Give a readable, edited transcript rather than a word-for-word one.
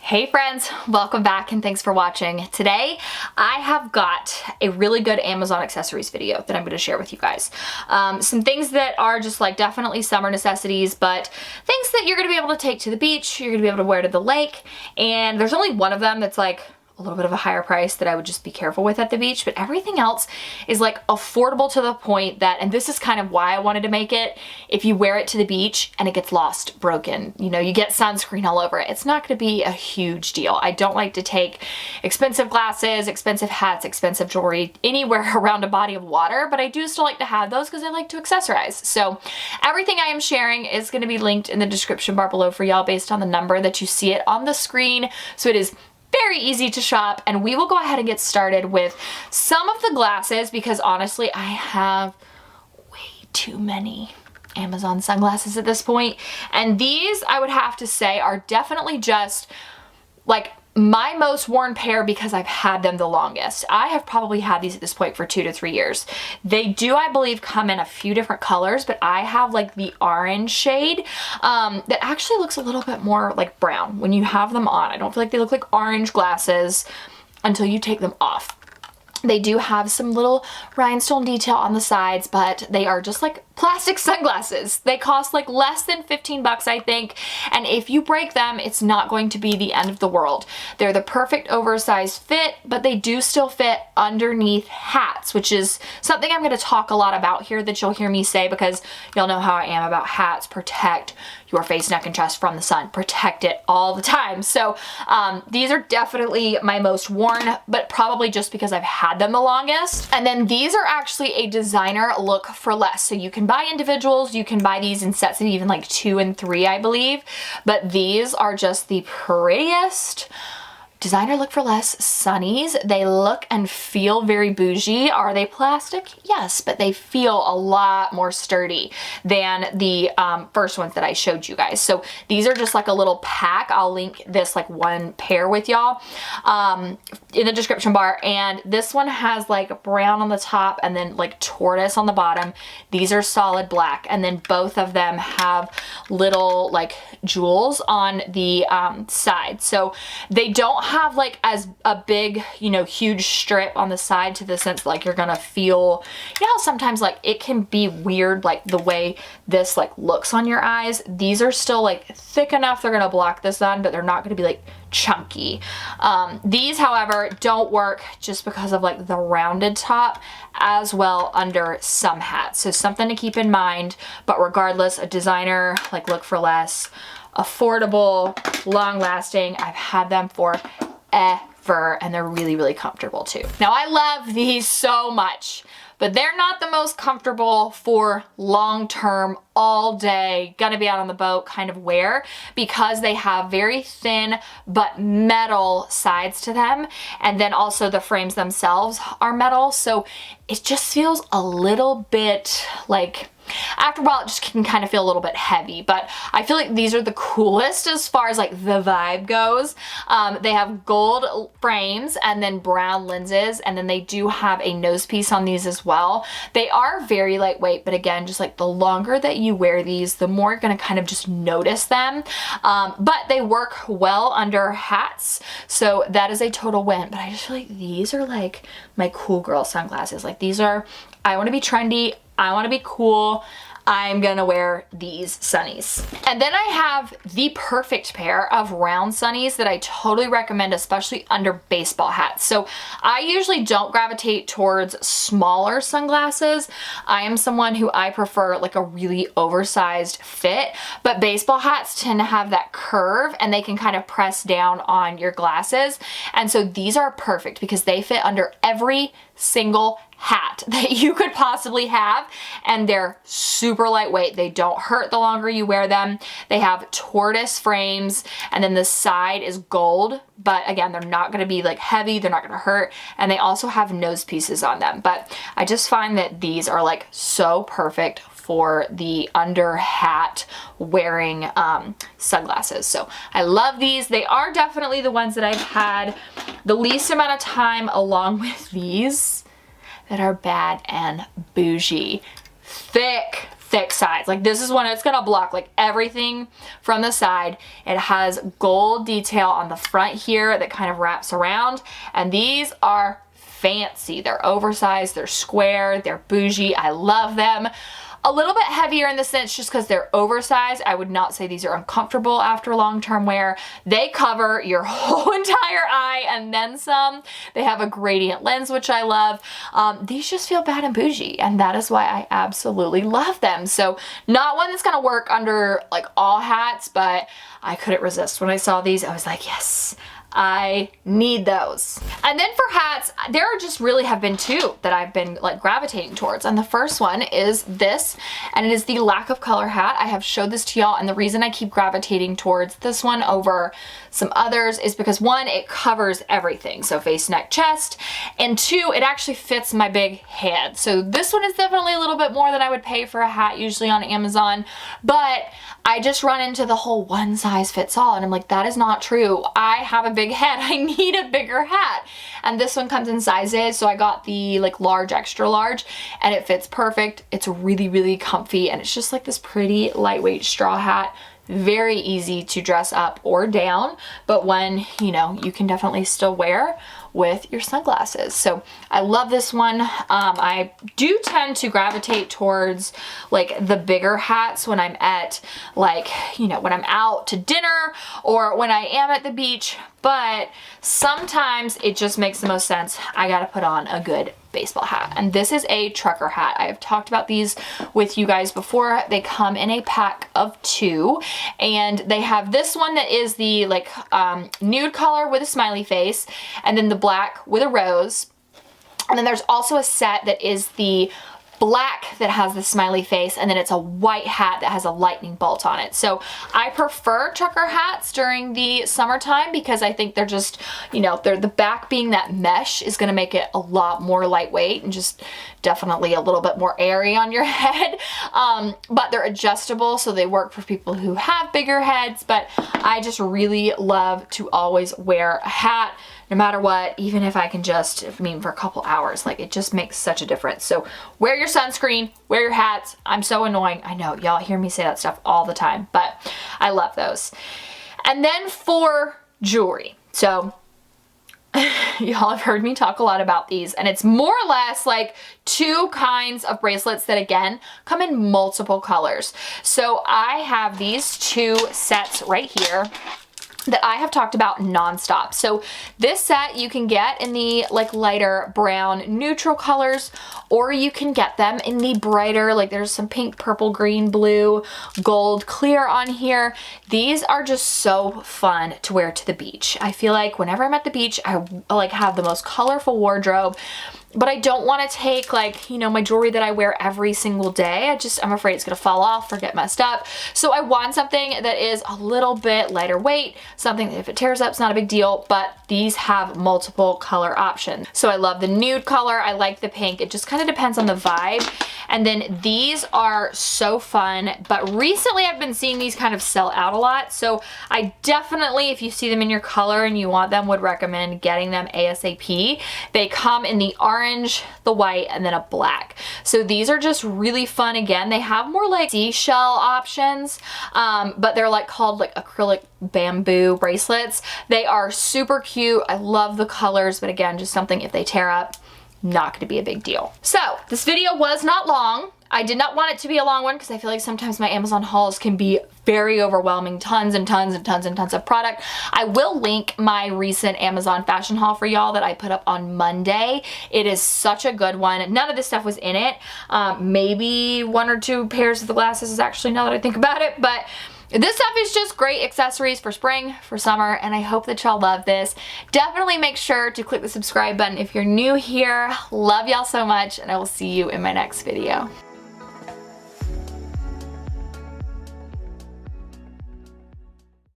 Hey friends, welcome back and thanks for watching. Today I have got a really good Amazon accessories video that I'm going to share with you guys. Some things that are just like definitely summer necessities, but things that you're going to be able to take to the beach, you're going to be able to wear to the lake, and there's only one of them that's like a little bit of a higher price that I would just be careful with at the beach, but everything else is like affordable to the point that, and this is kind of why I wanted to make it, if you wear it to the beach and it gets lost, broken, you know, you get sunscreen all over it, it's not going to be a huge deal. I don't like to take expensive glasses, expensive hats, expensive jewelry anywhere around a body of water, but I do still like to have those because I like to accessorize. So everything I am sharing is going to be linked in the description bar below for y'all based on the number that you see it on the screen. So it is very easy to shop, and we will go ahead and get started with some of the glasses because honestly I have way too many Amazon sunglasses at this point, and these I would have to say are definitely just like my most worn pair because I've had them the longest. I have probably had these at this point for 2 to 3 years. They do, I believe, come in a few different colors, but I have like the orange shade that actually looks a little bit more like brown when you have them on. I don't feel like they look like orange glasses until you take them off. They do have some little rhinestone detail on the sides, but they are just like plastic sunglasses. They cost like less than 15 bucks, I think. And if you break them, it's not going to be the end of the world. They're the perfect oversized fit, but they do still fit underneath hats, which is something I'm going to talk a lot about here that you'll hear me say because y'all know how I am about hats. Protect your face, neck, and chest from the sun. Protect it all the time. So these are definitely my most worn, but probably just because I've had them the longest. And then these are actually a designer look for less. So you can buy individuals, you can buy these in sets of even like 2 and 3, I believe, but these are just the prettiest designer look for less sunnies. They look and feel very bougie. Are they plastic? Yes, but they feel a lot more sturdy than the first ones that I showed you guys. So these are just like a little pack. I'll link this like one pair with y'all in the description bar. And this one has like brown on the top and then like tortoise on the bottom. These are solid black. And then both of them have little like jewels on the side. So they don't have like as a big, you know, huge strip on the side to the sense like you're gonna feel, you know, sometimes like it can be weird like the way this like looks on your eyes. These are still like thick enough they're gonna block the sun, but they're not gonna be like chunky. These, however, don't work just because of like the rounded top as well under some hats. So something to keep in mind, but regardless, a designer like look for less, affordable, long lasting. I've had them for ever and they're really, really comfortable too. Now I love these so much, but they're not the most comfortable for long-term, all day, gonna be out on the boat kind of wear because they have very thin but metal sides to them. And then also the frames themselves are metal. So it just feels a little bit like, after a while, it just can kind of feel a little bit heavy, but I feel like these are the coolest as far as like the vibe goes. They have gold frames and then brown lenses, and then they do have a nose piece on these as well. They are very lightweight, but again, just like the longer that you wear these, the more you're gonna kind of just notice them. But they work well under hats, so that is a total win. But I just feel like these are like my cool girl sunglasses. Like these are, I wanna be trendy, I want to be cool, I'm gonna wear these sunnies. And then I have the perfect pair of round sunnies that I totally recommend, especially under baseball hats. So I usually don't gravitate towards smaller sunglasses. I am someone who I prefer like a really oversized fit, but baseball hats tend to have that curve and they can kind of press down on your glasses. And so these are perfect because they fit under every single hat that you could possibly have, and they're super lightweight. They don't hurt the longer you wear them. They have tortoise frames, and then the side is gold, but again, they're not going to be like heavy, they're not going to hurt, and they also have nose pieces on them. But I just find that these are like so perfect for the under hat wearing sunglasses. So I love these. They are definitely the ones that I've had the least amount of time, along with these that are bad and bougie. Thick thick sides. Like this is one, it's gonna block like everything from the side. It has gold detail on the front here that kind of wraps around, and these are fancy. They're oversized, they're square, they're bougie. I love them. A little bit heavier in the sense just because they're oversized. I would not say these are uncomfortable after long-term wear. They cover your whole entire eye and then some. They have a gradient lens, which I love. These just feel bad and bougie, and that is why I absolutely love them. So not one that's gonna work under like all hats, but I couldn't resist. When I saw these, I was like, yes, I need those. And then for hats, there just really have been two that I've been like gravitating towards. And the first one is this, and it is the lack of color hat. I have showed this to y'all, and the reason I keep gravitating towards this one over some others is because one, it covers everything. So face, neck, chest, and two, it actually fits my big head. So this one is definitely a little bit more than I would pay for a hat usually on Amazon, but I just run into the whole one size fits all, and I'm like, that is not true. I have a big head, I need a bigger hat. And this one comes in sizes, so I got the like large, extra large, and it fits perfect. It's really, really comfy, and it's just like this pretty lightweight straw hat. Very easy to dress up or down, but one, you know, you can definitely still wear with your sunglasses. So I love this one. I do tend to gravitate towards like the bigger hats when I'm at like, you know, when I'm out to dinner or when I am at the beach, but sometimes it just makes the most sense. I gotta put on a good baseball hat. And this is a trucker hat. I have talked about these with you guys before. They come in a pack of 2, and they have this one that is the like nude color with a smiley face, and then the black with a rose. And then there's also a set that is the black that has the smiley face, and then it's a white hat that has a lightning bolt on it. So I prefer trucker hats during the summertime because I think they're just, you know, they're the back being that mesh is going to make it a lot more lightweight and just definitely a little bit more airy on your head. But they're adjustable, so they work for people who have bigger heads. But I just really love to always wear a hat no matter what, even if I can just, I mean, for a couple hours, like it just makes such a difference. So wear your sunscreen, wear your hats. I'm so annoying. I know y'all hear me say that stuff all the time, but I love those. And then for jewelry. So y'all have heard me talk a lot about these, and it's more or less like 2 kinds of bracelets that again come in multiple colors. So I have these 2 sets right here that I have talked about nonstop. So this set you can get in the like lighter brown neutral colors, or you can get them in the brighter, like there's some pink, purple, green, blue, gold, clear on here. These are just so fun to wear to the beach. I feel like whenever I'm at the beach, I like have the most colorful wardrobe, but I don't want to take like, you know, my jewelry that I wear every single day. I'm afraid it's gonna fall off or get messed up. So I want something that is a little bit lighter weight, something that if it tears up, it's not a big deal, but these have multiple color options. So I love the nude color, I like the pink, it just kind of depends on the vibe. And then these are so fun, but recently I've been seeing these kind of sell out a lot. So I definitely, if you see them in your color and you want them, would recommend getting them ASAP. They come in the orange, the white, and then a black. So these are just really fun. Again, they have more like seashell options, but they're like called like acrylic bamboo bracelets. They are super cute. I love the colors, but again, just something if they tear up, not going to be a big deal. So this video was not long. I did not want it to be a long one because I feel like sometimes my Amazon hauls can be very overwhelming, tons and tons and tons and tons of product. I will link my recent Amazon fashion haul for y'all that I put up on Monday. It is such a good one. None of this stuff was in it. Maybe 1 or 2 pairs of the glasses is actually, now that I think about it, but this stuff is just great accessories for spring, for summer, and I hope that y'all love this. Definitely make sure to click the subscribe button if you're new here. Love y'all so much, and I will see you in my next video.